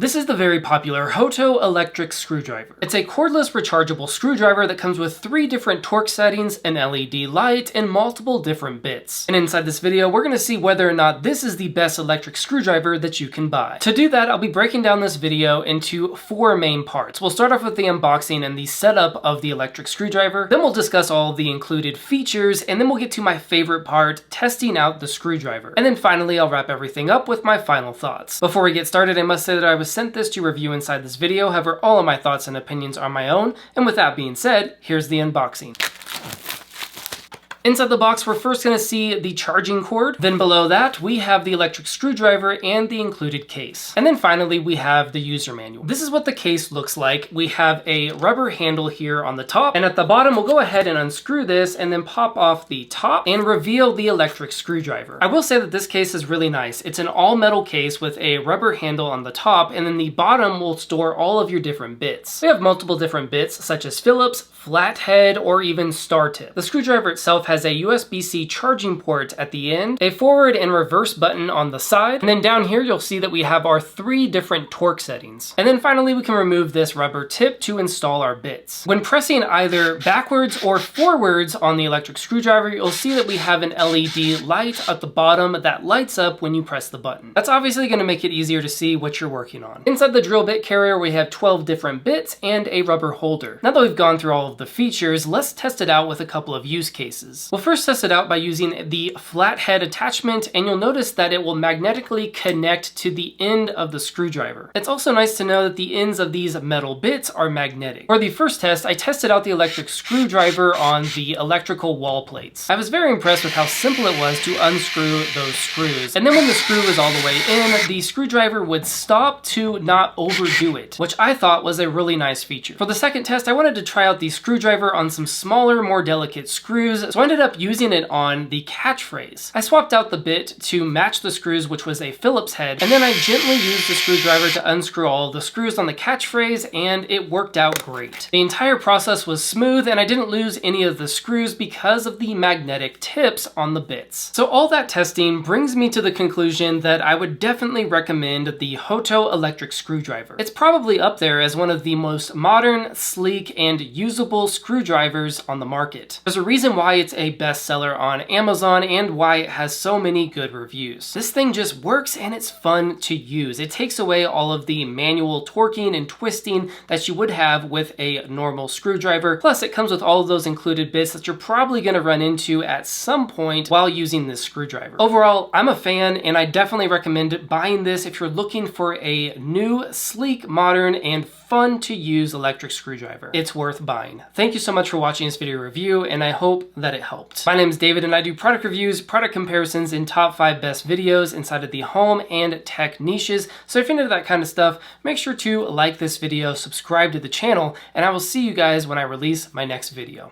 This is the very popular Hoto Electric Screwdriver. It's a cordless rechargeable screwdriver that comes with 3 different torque settings, an LED light, and multiple different bits. And inside this video, we're going to see whether or not this is the best electric screwdriver that you can buy. To do that, I'll be breaking down this video into 4 main parts. We'll start off with the unboxing and the setup of the electric screwdriver, then we'll discuss all of the included features, and then we'll get to my favorite part, testing out the screwdriver. And then finally, I'll wrap everything up with my final thoughts. Before we get started, I must say that I was sent this to review inside this video, however all of my thoughts and opinions are my own, and with that being said, here's the unboxing. Inside the box, we're first going to see the charging cord. Then below that, we have the electric screwdriver and the included case. And then finally, we have the user manual. This is what the case looks like. We have a rubber handle here on the top, and at the bottom, we'll go ahead and unscrew this and then pop off the top and reveal the electric screwdriver. I will say that this case is really nice. It's an all metal case with a rubber handle on the top, and then the bottom will store all of your different bits. We have multiple different bits, such as Phillips, flathead, or even star tip. The screwdriver itself has a USB-C charging port at the end, a forward and reverse button on the side, and then down here you'll see that we have our 3 different torque settings. And then finally we can remove this rubber tip to install our bits. When pressing either backwards or forwards on the electric screwdriver, you'll see that we have an LED light at the bottom that lights up when you press the button. That's obviously going to make it easier to see what you're working on. Inside the drill bit carrier, we have 12 different bits and a rubber holder. Now that we've gone through all of the features, let's test it out with a couple of use cases. We'll first test it out by using the flathead attachment, and you'll notice that it will magnetically connect to the end of the screwdriver. It's also nice to know that the ends of these metal bits are magnetic. For the first test, I tested out the electric screwdriver on the electrical wall plates. I was very impressed with how simple it was to unscrew those screws. And then when the screw was all the way in, the screwdriver would stop to not overdo it, which I thought was a really nice feature. For the second test, I wanted to try out the screwdriver on some smaller, more delicate screws, so I ended up using it on the catchphrase. I swapped out the bit to match the screws, which was a Phillips head, and then I gently used the screwdriver to unscrew all of the screws on the catchphrase, and it worked out great. The entire process was smooth, and I didn't lose any of the screws because of the magnetic tips on the bits. So all that testing brings me to the conclusion that I would definitely recommend the Hoto Electric Screwdriver. It's probably up there as one of the most modern, sleek, and usable screwdrivers on the market. There's a reason why it's a bestseller on Amazon and why it has so many good reviews. This thing just works and it's fun to use. It takes away all of the manual torquing and twisting that you would have with a normal screwdriver. Plus it comes with all of those included bits that you're probably going to run into at some point while using this screwdriver. Overall, I'm a fan and I definitely recommend buying this if you're looking for a new, sleek, modern, and fun to use electric screwdriver. It's worth buying. Thank you so much for watching this video review, and I hope that it helped. My name is David and I do product reviews, product comparisons, and top 5 best videos inside of the home and tech niches. So if you're into that kind of stuff, make sure to like this video, subscribe to the channel, and I will see you guys when I release my next video.